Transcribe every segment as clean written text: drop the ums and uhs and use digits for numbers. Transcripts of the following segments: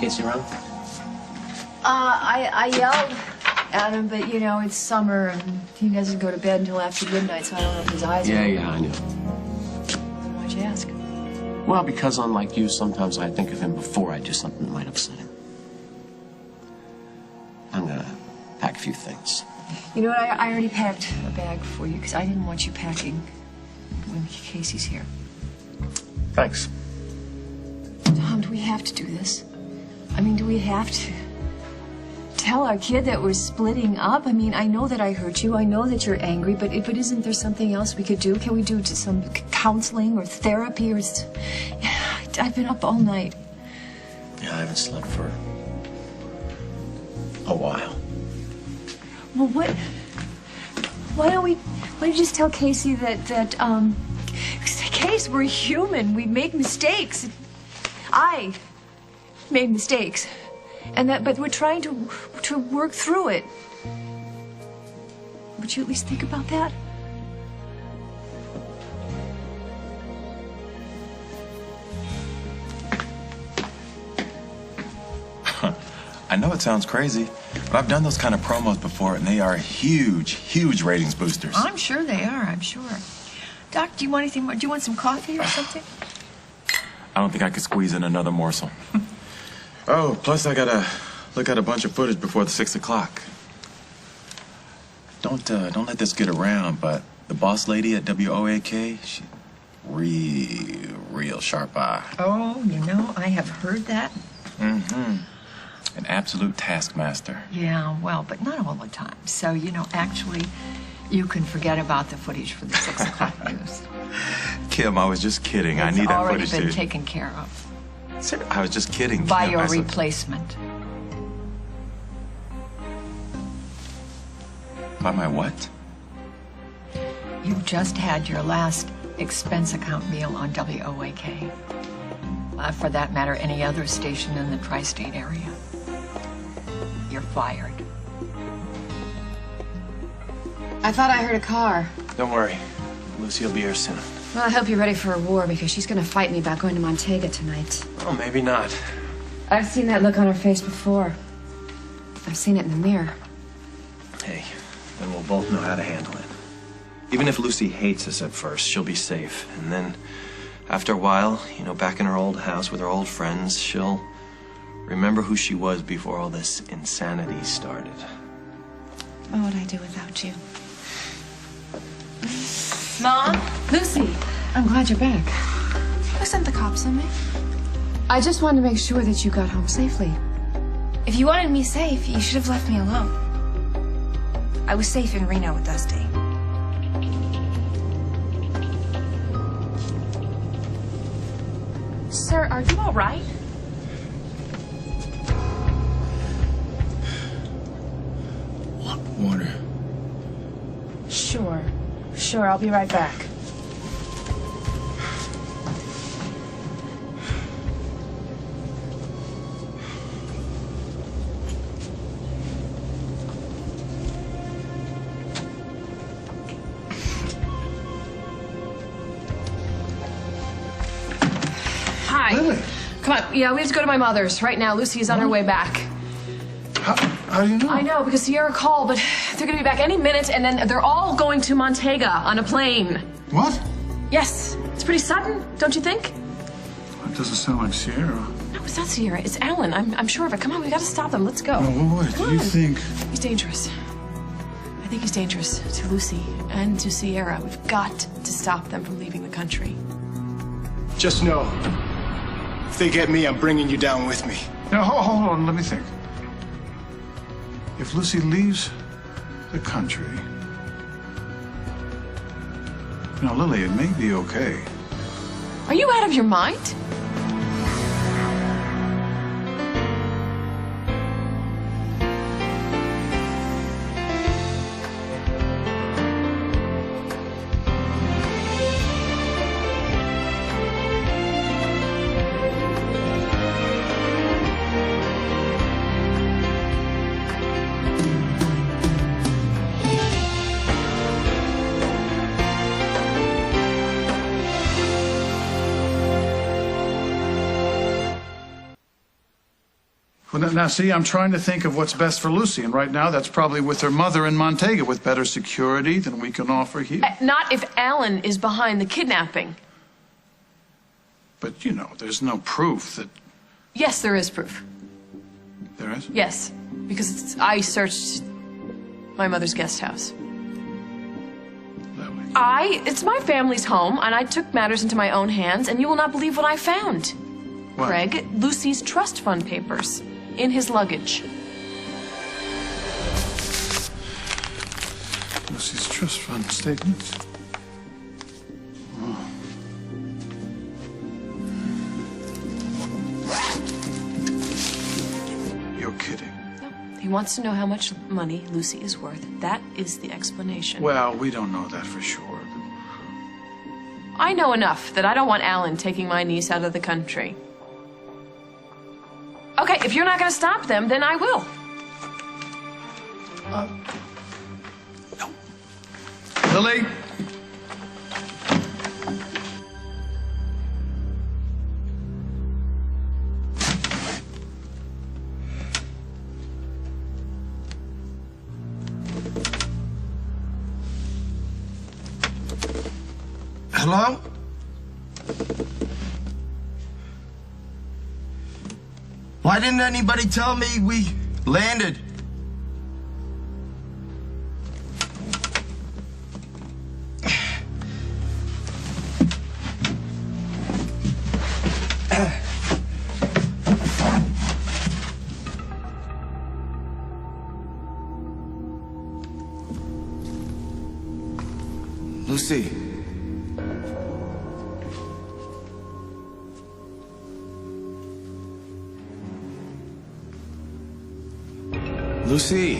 Casey around? I yelled at him, but you know, it's summer and he doesn't go to bed until after midnight, so I don't know if his eyes are open. Yeah, I know. Why'd you ask? Well, because unlike you, sometimes I think of him before I do something that might upset him. I'm gonna pack a few things. You know what, I already packed a bag for you because I didn't want you packing when Casey's here. Thanks. Tom, do we have to do this? I mean, do we have to tell our kid that we're splitting up? I mean, I know that I hurt you. I know that you're angry, but isn't there something else we could do? Can we do some counseling or therapy or... I've been up all night. Yeah, I haven't slept for a while. Well, why don't you just tell Casey that Case, we're human. We make mistakes. I made mistakes. But we're trying to work through it. Would you at least think about that? I know it sounds crazy, but I've done those kind of promos before, and they are huge, huge ratings boosters. I'm sure they are, I'm sure. Doc, do you want anything more? Do you want some coffee or something? I don't think I could squeeze in another morsel. Oh, plus I gotta look at a bunch of footage before the 6 o'clock. Don't let this get around, but the boss lady at WOAK, she real sharp eye. Oh, you know, I have heard that. Mm-hmm. An absolute taskmaster. Yeah, well, but not all the time. So, you know, actually, you can forget about the footage for the 6 o'clock news. Kim, I was just kidding. I need that footage It's already been taken care of. Sir, I was just kidding. By Kim, your replacement. By my what? You just had your last expense account meal on WOAK. For that matter, any other station in the tri-state area. You're fired. I thought I heard a car. Don't worry. Lucy will be here soon. Well, I hope you're ready for a war because she's gonna fight me about going to Montega tonight. Well, maybe not. I've seen that look on her face before. I've seen it in the mirror. Hey, then we'll both know how to handle it. Even if Lucy hates us at first, she'll be safe. And then, after a while, you know, back in her old house with her old friends, she'll remember who she was before all this insanity started. What would I do without you? Mom? Lucy, I'm glad you're back. Who sent the cops on me? I just wanted to make sure that you got home safely. If you wanted me safe, you should have left me alone. I was safe in Reno with Dusty. Sir, are you all right? Water. Sure, I'll be right back. Hi. Lily. Come on. Yeah, we have to go to my mother's right now. Lucy is on her way back. How do you know? I know, because Sierra called, but they're going to be back any minute, and then they're all going to Montega on a plane. What? Yes. It's pretty sudden, don't you think? It doesn't sound like Sierra. No, it's not Sierra. It's Alan. I'm sure of it. Come on, we got to stop them. Let's go. No, what? Do you think... He's dangerous. I think he's dangerous to Lucy and to Sierra. We've got to stop them from leaving the country. Just know, if they get me, I'm bringing you down with me. Now, hold on. Let me think. If Lucy leaves the country... You know, Lily, it may be okay. Are you out of your mind? Well, now, see, I'm trying to think of what's best for Lucy, and right now that's probably with her mother in Montega with better security than we can offer here. Not if Alan is behind the kidnapping. But, you know, there's no proof that... Yes, there is proof. There is? Yes, because I searched my mother's guest house. It's my family's home, and I took matters into my own hands, and you will not believe what I found. What? Craig, Lucy's trust fund papers in his luggage. Lucy's trust fund statements. Oh. You're kidding. No, he wants to know how much money Lucy is worth. That is the explanation. Well, we don't know that for sure. I know enough that I don't want Alan taking my niece out of the country. Okay, if you're not going to stop them, then I will. No. Lily? Hello? Why didn't anybody tell me we landed? Lucy. Lucy,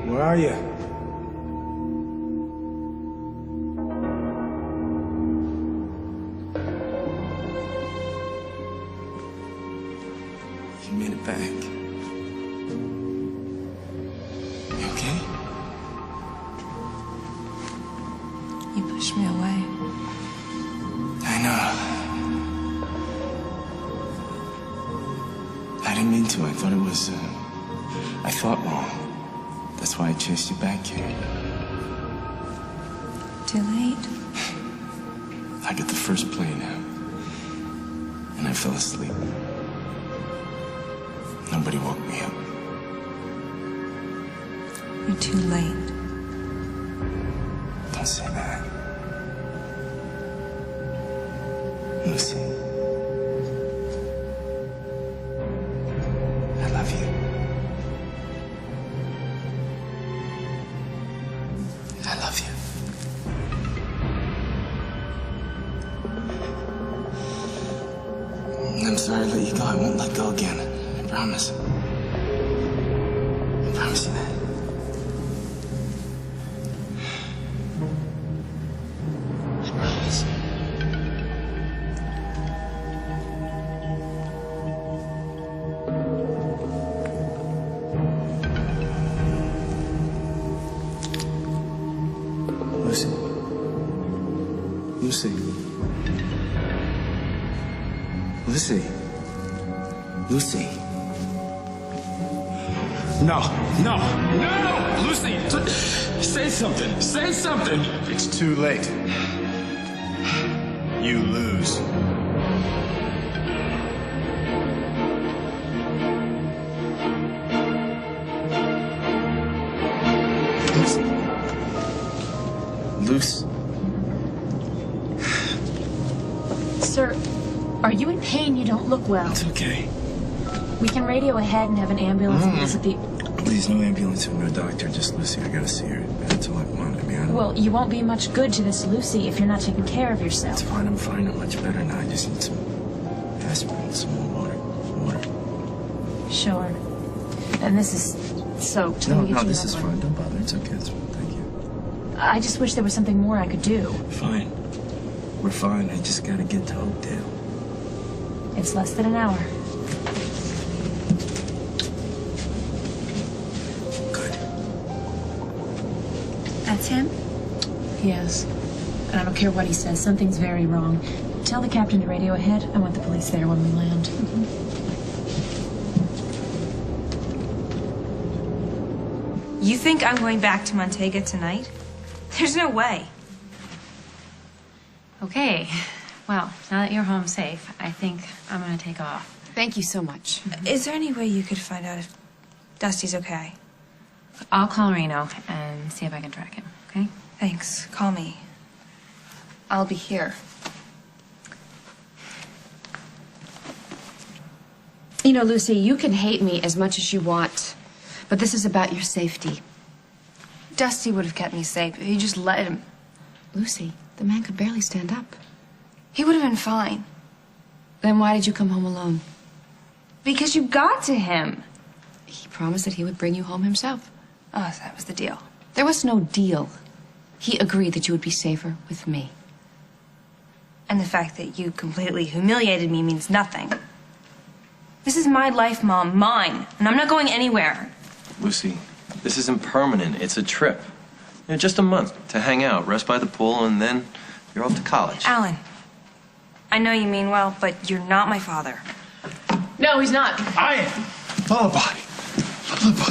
where are you? You made it back. You okay? You pushed me away. I know. I didn't mean to. I thought it was, I thought wrong. That's why I chased you back here. Too late. I got the first plane out, and I fell asleep. Nobody woke me up. You're too late. Don't say that. Lucy. I love you. I love you. I'm sorry I let you go. I won't let go again. I promise. I promise you that. I promise. Lucy. Lucy. Lucy. Lucy. No, no, no! Lucy, say something. Say something. It's too late. You lose. Lucy. Sir, are you in pain? You don't look well. It's okay. We can radio ahead and have an ambulance visit the... Please, no ambulance or no doctor, just Lucy. I gotta see her. That's all I want. I mean, Well, you won't be much good to this Lucy if you're not taking care of yourself. It's fine. I'm fine. I'm much better now. I just need some aspirin, some more water. Water. Sure. And this is soaked. No, Let me get no, you this is another one. fine. Don't bother. It's okay. It's fine. Thank you. I just wish there was something more I could do. Fine. We're fine. I just gotta get to Oakdale. It's less than an hour. Good. That's him? Yes. And I don't care what he says. Something's very wrong. Tell the captain to radio ahead. I want the police there when we land. You think I'm going back to Montega tonight? There's no way. Okay. Well, now that you're home safe, I think I'm gonna take off. Thank you so much. Is there any way you could find out if Dusty's okay? I'll call Reno and see if I can track him, okay? Thanks. Call me. I'll be here. You know, Lucy, you can hate me as much as you want, but this is about your safety. Dusty would have kept me safe if you just let him. Lucy, the man could barely stand up. He would have been fine. Then why did you come home alone? Because you got to him. He promised that he would bring you home himself. Oh, so that was the deal. There was no deal. He agreed that you would be safer with me. And the fact that you completely humiliated me means nothing. This is my life, Mom, mine, and I'm not going anywhere. Lucy, this isn't permanent. It's a trip. You know, just a month to hang out, rest by the pool, and then you're off to college. Alan, I know you mean well, but you're not my father. No, he's not. I am. Lullaby. Lullaby.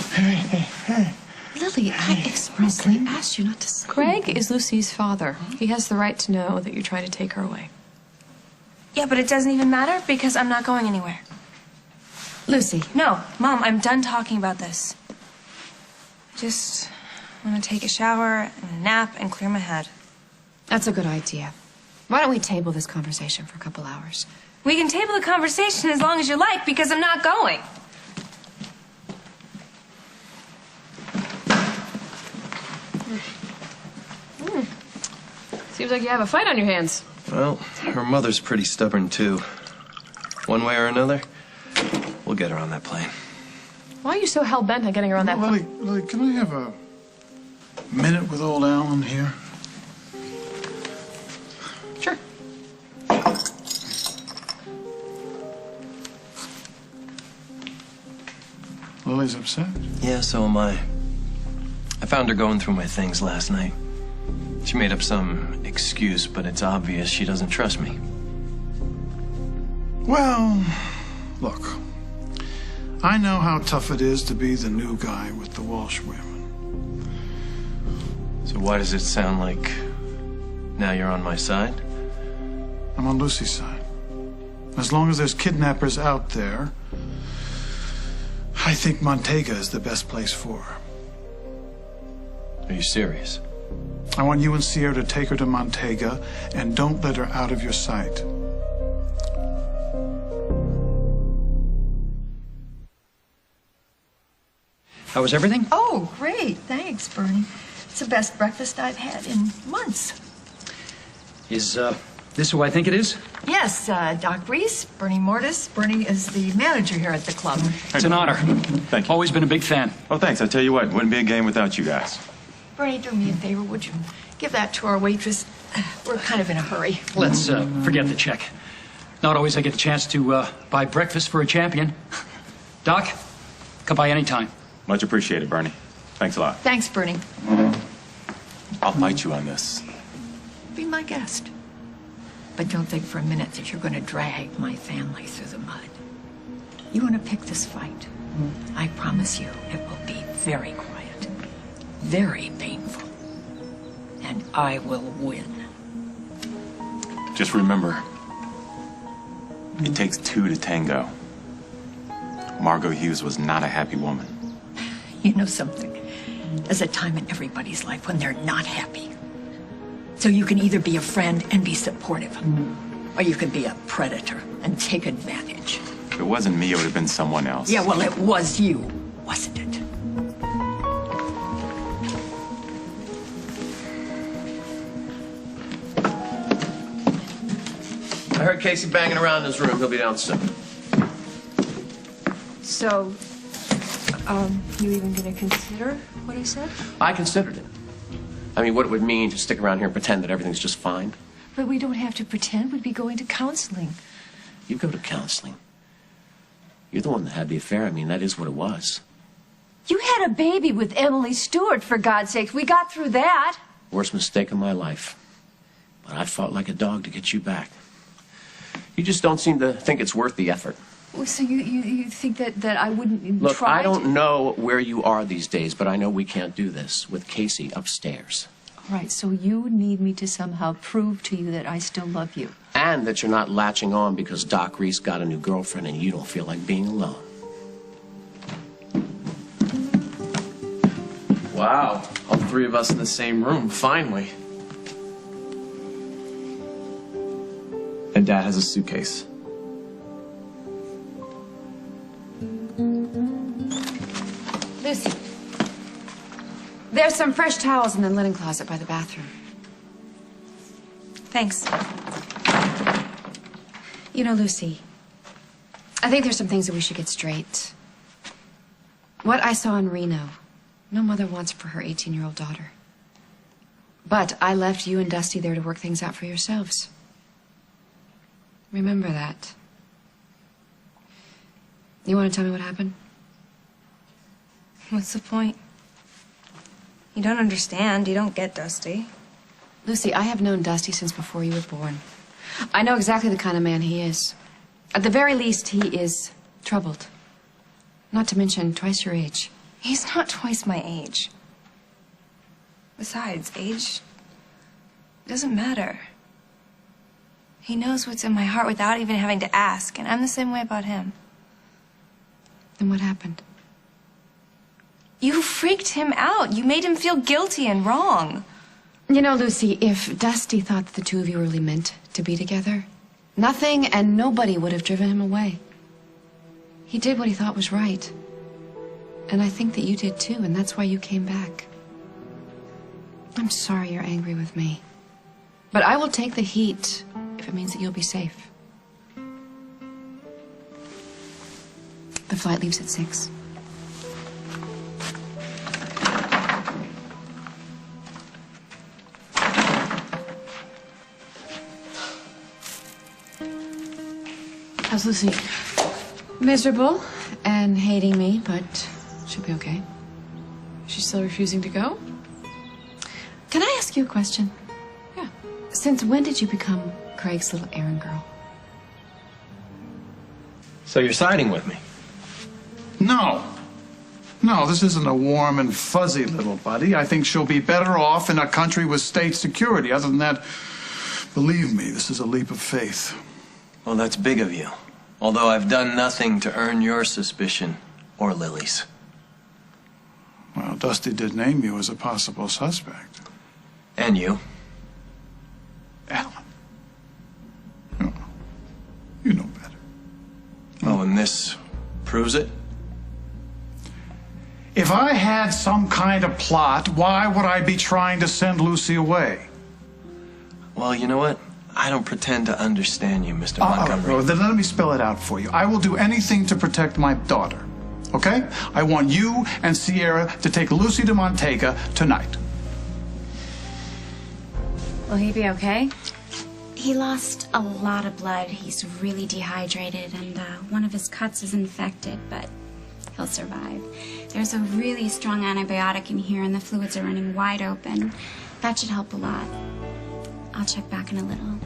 Hey. Lily, I expressly asked you not to say. Craig is Lucy's father. He has the right to know that you're trying to take her away. Yeah, but it doesn't even matter because I'm not going anywhere. Lucy. No, Mom, I'm done talking about this. I just want to take a shower and a nap and clear my head. That's a good idea. Why don't we table this conversation for a couple hours? We can table the conversation as long as you like because I'm not going. Seems like you have a fight on your hands. Well, her mother's pretty stubborn, too. One way or another, we'll get her on that plane. Why are you so hell-bent on getting her on that plane? Lily, can I have a minute with old Alan here? Sure. Lily's upset. Yeah, so am I. I found her going through my things last night. She made up some excuse, but it's obvious she doesn't trust me. Well, look. I know how tough it is to be the new guy with the Walsh women. So why does it sound like now you're on my side? I'm on Lucy's side. As long as there's kidnappers out there, I think Montega is the best place for her. Are you serious? I want you and Sierra to take her to Montega and don't let her out of your sight. How was everything? Oh, great. Thanks, Bernie. It's the best breakfast I've had in months. Is this who I think it is? Yes, Doc Reese, Bernie Mortis. Bernie is the manager here at the club. Hey, It's an honor. Thank you. Always been a big fan. Oh, thanks. I tell you what, wouldn't be a game without you guys. Bernie, do me a favor, would you? Give that to our waitress. We're kind of in a hurry. Let's forget the check. Not always I get the chance to buy breakfast for a champion. Doc, come by anytime. Much appreciated, Bernie. Thanks a lot. Thanks, Bernie. I'll fight you on this. Be my guest. But don't think for a minute that you're going to drag my family through the mud. You want to pick this fight. I promise you it will be very quiet, very painful, and I will win. Just remember, it takes two to tango. Margot Hughes was not a happy woman. You know something? There's a time in everybody's life when they're not happy. So you can either be a friend and be supportive, or you can be a predator and take advantage. If it wasn't me, it would have been someone else. Yeah, well, it was you, wasn't it? I heard Casey banging around in his room. He'll be down soon. So, you even gonna consider what he said? I considered it. I mean, what it would mean to stick around here and pretend that everything's just fine. But we don't have to pretend. We'd be going to counseling. You go to counseling. You're the one that had the affair. I mean, that is what it was. You had a baby with Emily Stewart, for God's sake. We got through that. Worst mistake of my life. But I fought like a dog to get you back. You just don't seem to think it's worth the effort. So you think that I wouldn't Look, try I don't to... know where you are these days, but I know we can't do this with Casey upstairs. All right, so you need me to somehow prove to you that I still love you. And that you're not latching on because Doc Reese got a new girlfriend and you don't feel like being alone. Wow, all three of us in the same room, finally. And Dad has a suitcase. Lucy, there's some fresh towels in the linen closet by the bathroom. Thanks. You know, Lucy, I think there's some things that we should get straight. What I saw in Reno, no mother wants for her 18-year-old daughter. But I left you and Dusty there to work things out for yourselves. Remember that. You want to tell me what happened? What's the point? You don't understand. You don't get Dusty. Lucy, I have known Dusty since before you were born. I know exactly the kind of man he is. At the very least, he is troubled. Not to mention twice your age. He's not twice my age. Besides, age doesn't matter. He knows what's in my heart without even having to ask, and I'm the same way about him. Then what happened? You freaked him out. You made him feel guilty and wrong. You know, Lucy, if Dusty thought that the two of you really meant to be together, nothing and nobody would have driven him away. He did what he thought was right. And I think that you did too, and that's why you came back. I'm sorry you're angry with me. But I will take the heat if it means that you'll be safe. The flight leaves at 6. How's Lucy? Miserable and hating me, but she'll be okay. She's still refusing to go? Can I ask you a question? Yeah. Since when did you become Craig's little errand girl? So you're siding with me? No. No, this isn't a warm and fuzzy little buddy. I think she'll be better off in a country with state security. Other than that, believe me, this is a leap of faith. Well, that's big of you. Although I've done nothing to earn your suspicion or Lily's. Well, Dusty did name you as a possible suspect. And you. Alan. No. You know better. Oh, and this proves it? If I had some kind of plot, why would I be trying to send Lucy away? Well, you know what? I don't pretend to understand you, Mr. Montgomery. Well, then let me spell it out for you. I will do anything to protect my daughter. Okay? I want you and Sierra to take Lucy to Montega tonight. Will he be okay? He lost a lot of blood. He's really dehydrated, and one of his cuts is infected, but he'll survive. There's a really strong antibiotic in here, and the fluids are running wide open. That should help a lot. I'll check back in a little.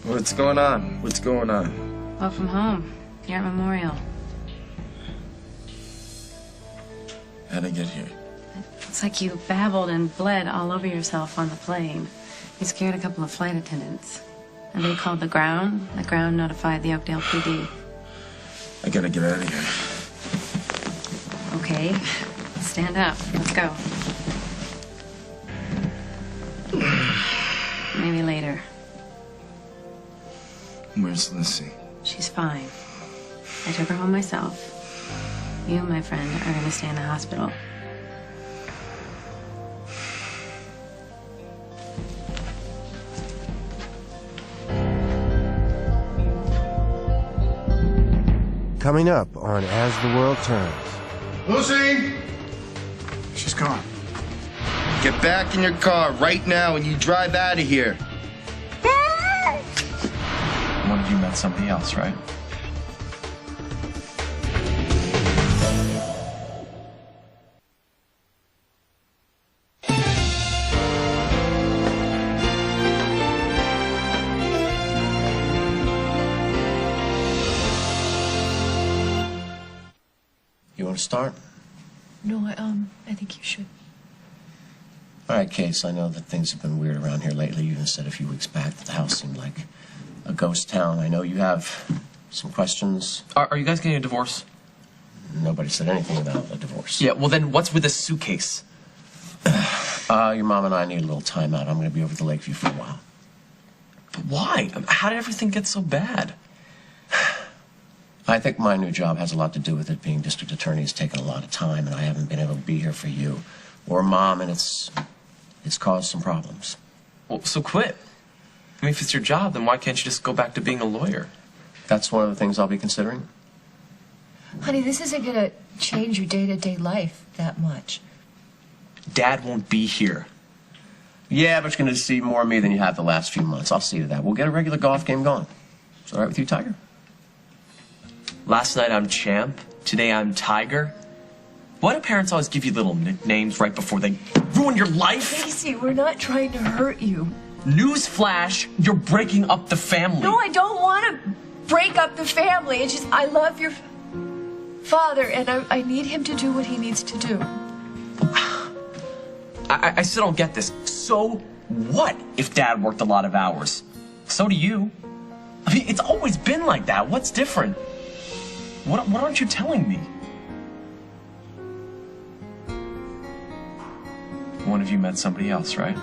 What's going on? What's going on? Welcome home. You're at Memorial. How'd I get here? It's like you babbled and bled all over yourself on the plane. You scared a couple of flight attendants. And they called the ground. The ground notified the Oakdale PD. I gotta get out of here. Okay. Stand up. Let's go. Maybe later. Where's Lucy? She's fine. I took her home myself. You, my friend, are gonna stay in the hospital. Coming up on As the World Turns. Lucy! She's gone. Get back in your car right now and you drive out of here. One of you met somebody else, right? want to start? No, I think you should. All right, Case, I know that things have been weird around here lately. You even said a few weeks back that the house seemed like a ghost town. I know you have some questions. Are you guys getting a divorce? Nobody said anything about a divorce. Yeah, well then what's with this suitcase? Your mom and I need a little time out. I'm going to be over at the Lakeview for a while. Why? How did everything get so bad? I think my new job has a lot to do with it. Being district attorney has taken a lot of time, and I haven't been able to be here for you or Mom, and it's caused some problems. Well, so quit. I mean, if it's your job, then why can't you just go back to being a lawyer? That's one of the things I'll be considering. Honey, this isn't going to change your day-to-day life that much. Dad won't be here. Yeah, but you're going to see more of me than you have the last few months. I'll see to that. We'll get a regular golf game going. Is that all right with you, Tiger? Last night I'm Champ. Today I'm Tiger. Why do parents always give you little nicknames right before they ruin your life? Casey, we're not trying to hurt you. Newsflash, you're breaking up the family. No, I don't want to break up the family. It's just I love your father, and I need him to do what he needs to do. I still don't get this. So what if Dad worked a lot of hours? So do you. I mean, it's always been like that. What's different? What aren't you telling me? One of you met somebody else, right?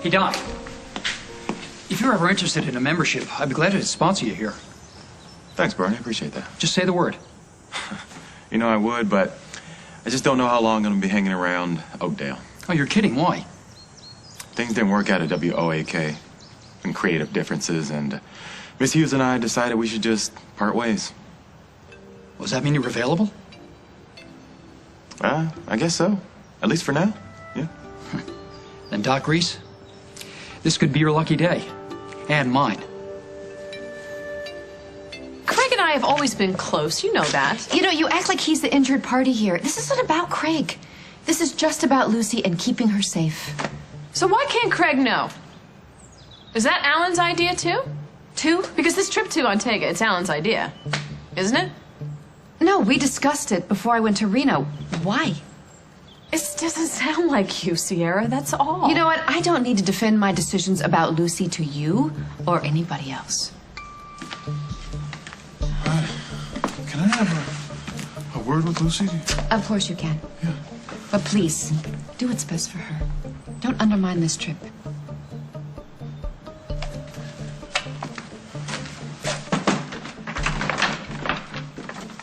Hey, Doc. If you're ever interested in a membership, I'd be glad to sponsor you here. Thanks, Bernie. I appreciate that. Just say the word. You know, I would, but I just don't know how long I'm going to be hanging around Oakdale. Oh, you're kidding. Why? Things didn't work out at WOAK. And creative differences, and Miss Hughes and I decided we should just part ways. Does that mean you're available? I guess so. At least for now, yeah. Then, Doc Reese, this could be your lucky day. And mine. Craig and I have always been close. You know that. You know, you act like he's the injured party here. This isn't about Craig. This is just about Lucy and keeping her safe. So why can't Craig know? Is that Alan's idea, too? Too? Because this trip to Montega, it's Alan's idea. Isn't it? No, we discussed it before I went to Reno. Why? It doesn't sound like you, Sierra. That's all. You know what? I don't need to defend my decisions about Lucy to you or anybody else. Can I have a word with Lucy? Of course you can. Yeah. But please, do what's best for her. Don't undermine this trip.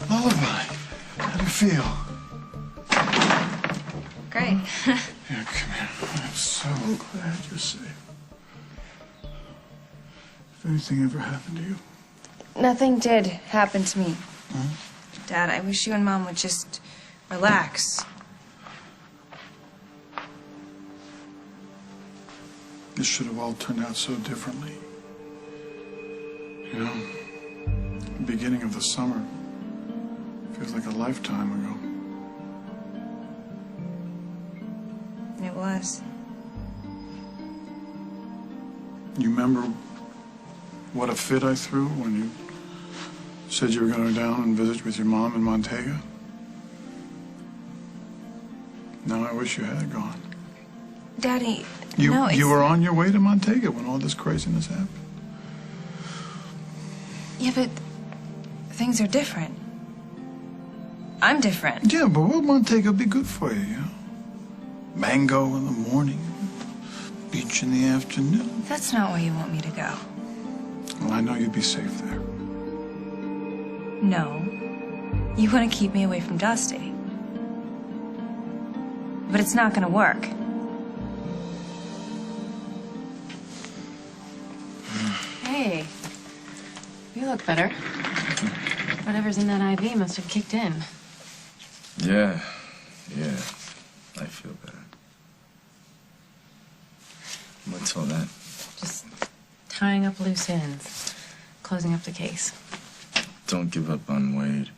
Lullaby, how do you feel? Great. Yeah, come here. I'm so glad you're safe. If anything ever happened to you? Nothing did happen to me. Dad, I wish you and Mom would just relax. This should have all turned out so differently. You know, the beginning of the summer feels like a lifetime ago. It was. You remember what a fit I threw when you said you were going to go down and visit with your mom in Montega? Now I wish you had gone. Daddy, You no, you were on your way to Montega when all this craziness happened. Yeah, but things are different. I'm different. Yeah, but well, Montega would be good for you, you know? Mango in the morning, beach in the afternoon. That's not where you want me to go. Well, I know you'd be safe there. No. You want to keep me away from Dusty. But it's not going to work. Hey, you look better. Whatever's in that IV must have kicked in. Yeah, I feel better. What's all that? Just tying up loose ends, closing up the case. Don't give up on Wade.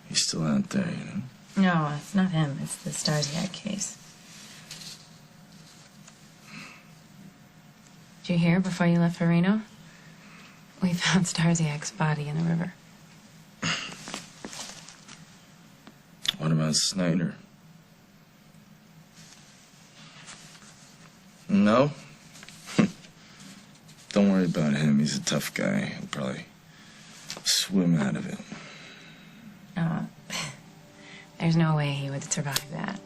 He's still out there, you know? No, it's not him. It's the Stasiak case. Did you hear before you left for Reno? We found Starziak's body in the river. What about Snyder? No? Don't worry about him. He's a tough guy. He'll probably swim out of it. There's no way he would survive that.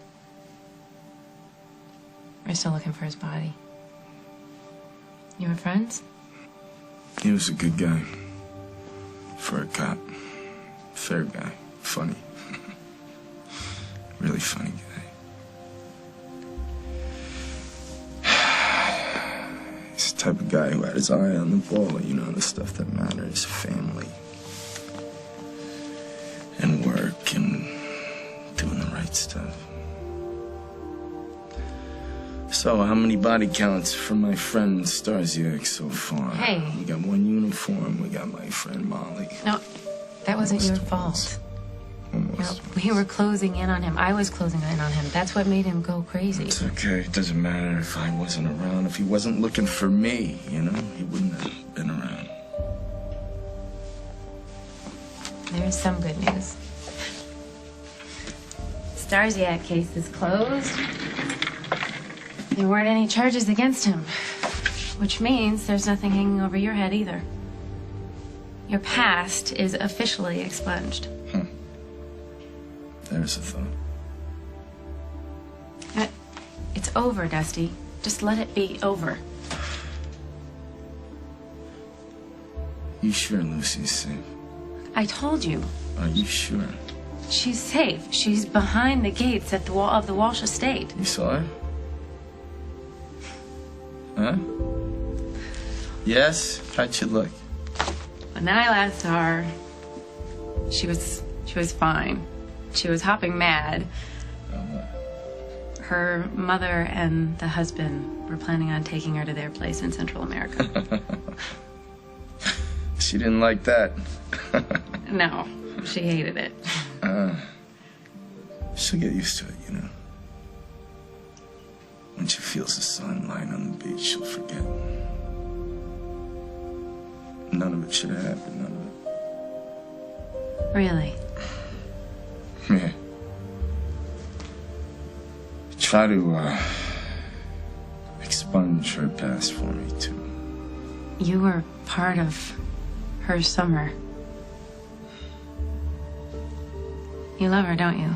We're still looking for his body. You were friends? He was a good guy. For a cop. Fair guy. Funny. Really funny guy. He's the type of guy who had his eye on the ball, you know, the stuff that matters. Family. And work and doing the right stuff. So, how many body counts for my friend Starziak so far? Hey. We got one uniform, we got my friend Molly. No, that wasn't your fault. Almost. No, we were closing in on him. I was closing in on him. That's what made him go crazy. It's okay. It doesn't matter if I wasn't around. If he wasn't looking for me, you know, he wouldn't have been around. There's some good news. Starziak case is closed. There weren't any charges against him, which means there's nothing hanging over your head either. Your past is officially expunged. There's a thought. It's over, Dusty. Just let it be over. You sure Lucy's safe? I told you. Are you sure? She's safe. She's behind the gates at the wall of the Walsh estate. You saw her? Huh? Yes? How'd she look? When I last saw her, she was fine. She was hopping mad. Her mother and the husband were planning on taking her to their place in Central America. She didn't like that. No, she hated it. She'll get used to it, you know. When she feels the sunlight on the beach, she'll forget. None of it should have happened, none of it. Really? Yeah. Try to, expunge her past for me, too. You were part of her summer. You love her, don't you?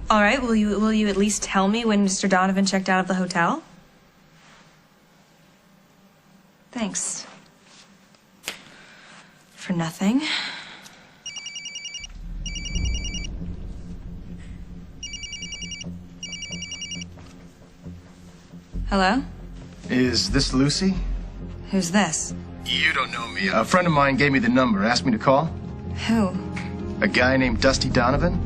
All right, will you at least tell me when Mr. Donovan checked out of the hotel? Thanks. For nothing. Hello? Is this Lucy? Who's this? You don't know me. A friend of mine gave me the number, asked me to call. Who? A guy named Dusty Donovan.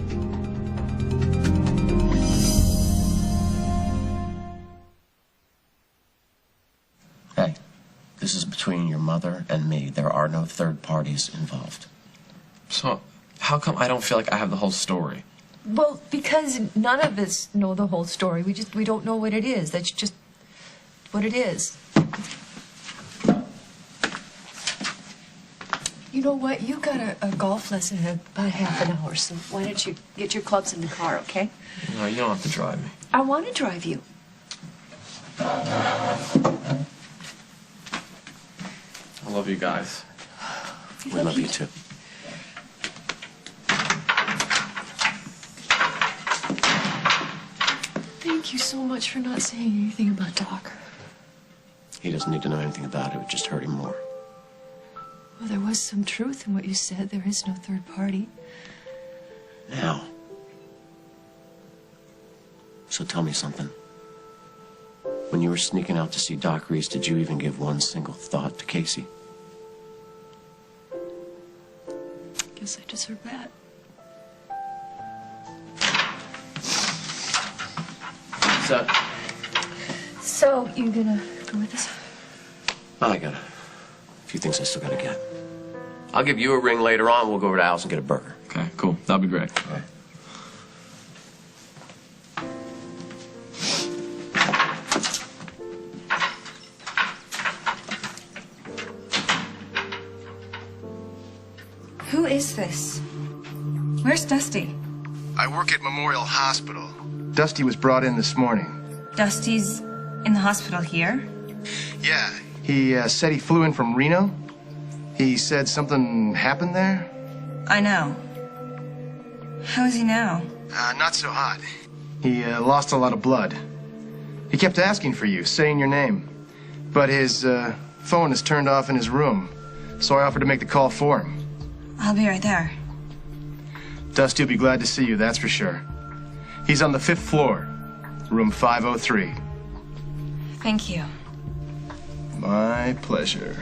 Hey, this is between your mother and me. There are no third parties involved. So, how come I don't feel like I have the whole story? Well, because none of us know the whole story. We don't know what it is. That's just what it is. You know what? You got a golf lesson in about half an hour, so why don't you get your clubs in the car, okay? No, you don't have to drive me. I want to drive you. I love you guys. We love you too. Thank you so much for not saying anything about Doc. He doesn't need to know anything about it. It would just hurt him more. Well, there was some truth in what you said. There is no third party. Now. So tell me something. When you were sneaking out to see Doc Reese, did you even give one single thought to Casey? Guess I deserve that. What's up? So, you gonna go with us? I got a few things I still gotta get. I'll give you a ring later on. We'll go over to the house and get a burger. Okay, cool. That'll be great. All right. Who is this? Where's Dusty? I work at Memorial Hospital. Dusty was brought in this morning. Dusty's in the hospital here? Yeah. He said he flew in from Reno. He said something happened there. I know. How is he now? Not so hot. He lost a lot of blood. He kept asking for you, saying your name. But his phone is turned off in his room, so I offered to make the call for him. I'll be right there. Dusty will be glad to see you, that's for sure. He's on the 5th floor, room 503. Thank you. My pleasure.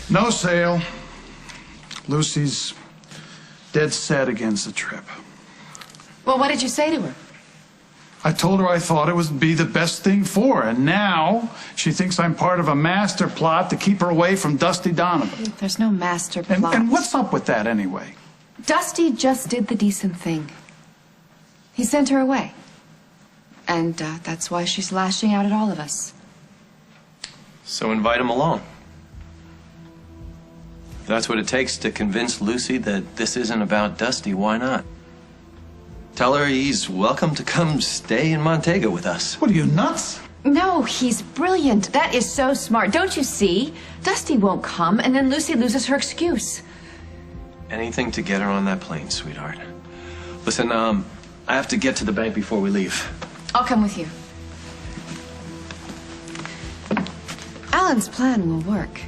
No sale. Lucy's dead set against the trip. Well, what did you say to her? I told her I thought it would be the best thing for her, and now she thinks I'm part of a master plot to keep her away from Dusty Donovan. There's no master plot. And what's up with that anyway? Dusty just did the decent thing. He sent her away. And that's why she's lashing out at all of us. So invite him along. If that's what it takes to convince Lucy that this isn't about Dusty, why not? Tell her he's welcome to come stay in Montego with us. What are you, nuts? No, he's brilliant. That is so smart. Don't you see? Dusty won't come, and then Lucy loses her excuse. Anything to get her on that plane, sweetheart. Listen, I have to get to the bank before we leave. I'll come with you. Alan's plan will work.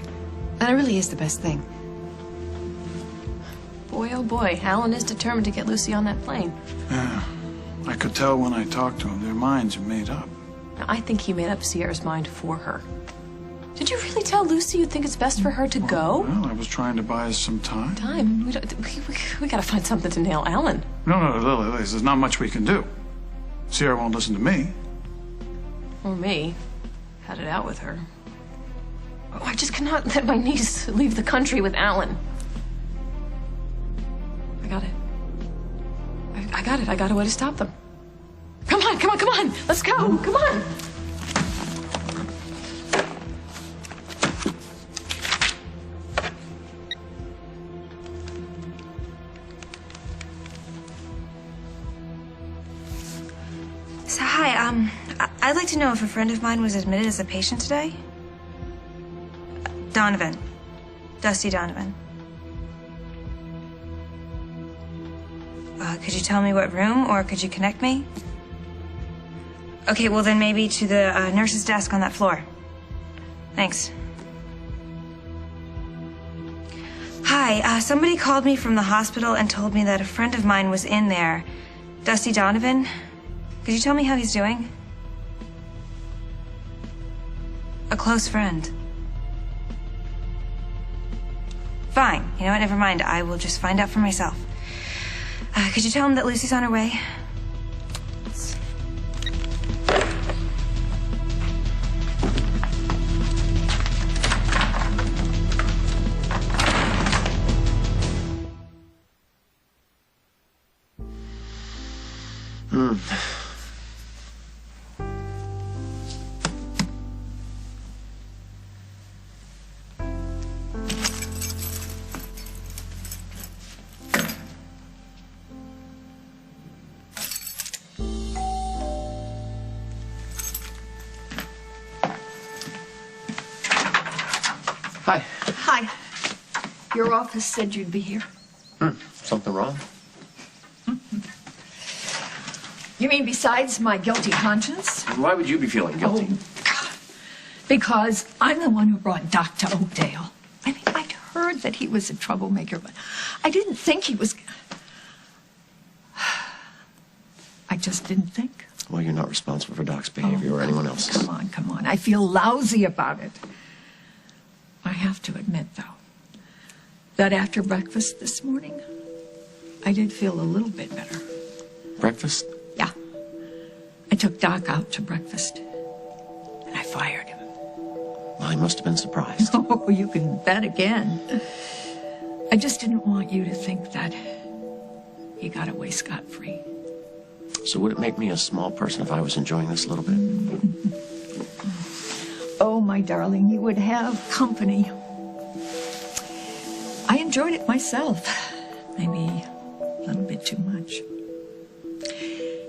And it really is the best thing. Boy, oh boy, Alan is determined to get Lucy on that plane. Yeah, I could tell when I talked to them. Their minds are made up. Now, I think he made up Sierra's mind for her. Did you really tell Lucy you think it's best for her to go? Well, I was trying to buy us some time. Time? We gotta find something to nail Alan. No, Lily, there's not much we can do. Sierra won't listen to me. Or me. Had it out with her. Oh, I just cannot let my niece leave the country with Alan. I got it. I got it. I got a way to stop them. Come on, come on, come on. Let's go. Come on. So, hi, I'd like to know if a friend of mine was admitted as a patient today. Donovan. Dusty Donovan. Could you tell me what room, or could you connect me? Okay, well then maybe to the nurse's desk on that floor. Thanks. Hi, somebody called me from the hospital and told me that a friend of mine was in there. Dusty Donovan. Could you tell me how he's doing? A close friend. Fine. You know what? Never mind. I will just find out for myself. Could you tell him that Lucy's on her way? Hi. Hi. Your office said you'd be here. Something wrong? You mean besides my guilty conscience? Why would you be feeling guilty? Oh, God. Because I'm the one who brought Doc to Oakdale. I mean, I'd heard that he was a troublemaker, but I didn't think he was... I just didn't think. Well, you're not responsible for Doc's behavior or anyone else's. Come on. I feel lousy about it. I have to admit, though, that after breakfast this morning, I did feel a little bit better. Breakfast? Yeah. I took Doc out to breakfast, and I fired him. Well, he must have been surprised. Oh, you can bet again. I just didn't want you to think that he got away scot-free. So would it make me a small person if I was enjoying this a little bit? Oh, my darling, you would have company. I enjoyed it myself. Maybe a little bit too much.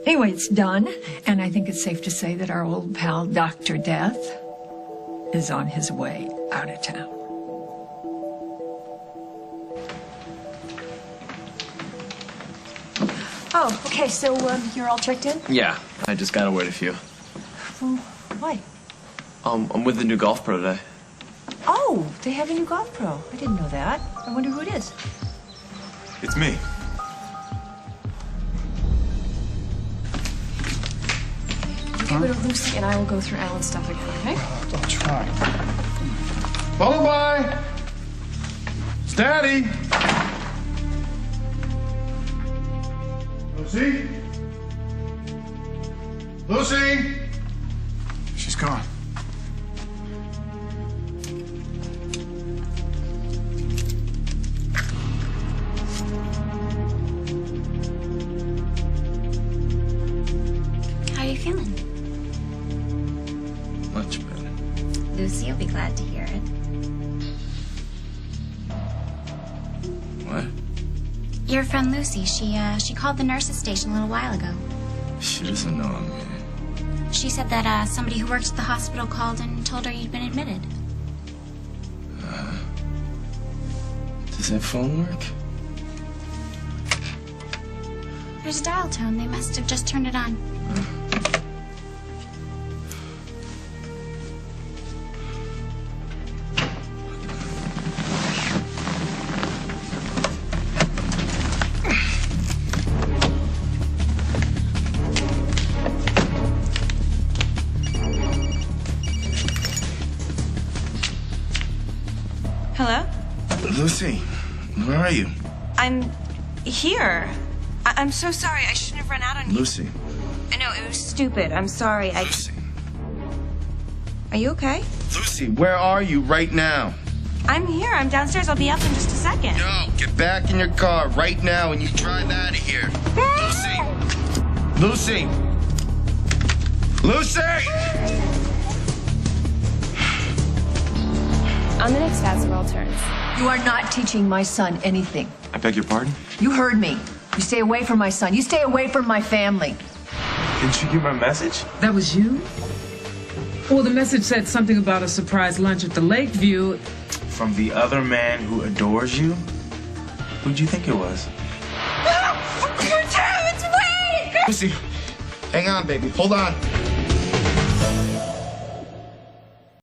Anyway, it's done, and I think it's safe to say that our old pal, Dr. Death, is on his way out of town. Oh, okay, so you're all checked in? Yeah, I just gotta wait a few. Why? I'm with the new golf pro today. Oh, they have a new golf pro. I didn't know that. I wonder who it is. It's me. You get rid of Lucy and I will go through Alan's stuff again, okay? I'll try. Lullaby! It's Daddy! Lucy? Lucy? She's gone. How are you feeling? Much better. Lucy will be glad to hear it. What? Your friend Lucy, she called the nurse's station a little while ago. She doesn't know I'm here. She said that somebody who works at the hospital called and told her you'd been admitted. Does that phone work? There's a dial tone. They must have just turned it on. Hello? Lucy, where are you? I'm here. I'm so sorry. I shouldn't have run out on you. Lucy. I know, it was stupid. I'm sorry. Lucy. Are you okay? Lucy, where are you right now? I'm here. I'm downstairs. I'll be up in just a second. No, get back in your car right now and you drive out of here. Lucy! Lucy! Lucy! On the next As the World Turns. You are not teaching my son anything. I beg your pardon? You heard me. You stay away from my son. You stay away from my family. Didn't you get my message? That was you? Well, the message said something about a surprise lunch at the Lakeview. From the other man who adores you? Who'd you think it was? Lucy, hang on, baby. Hold on.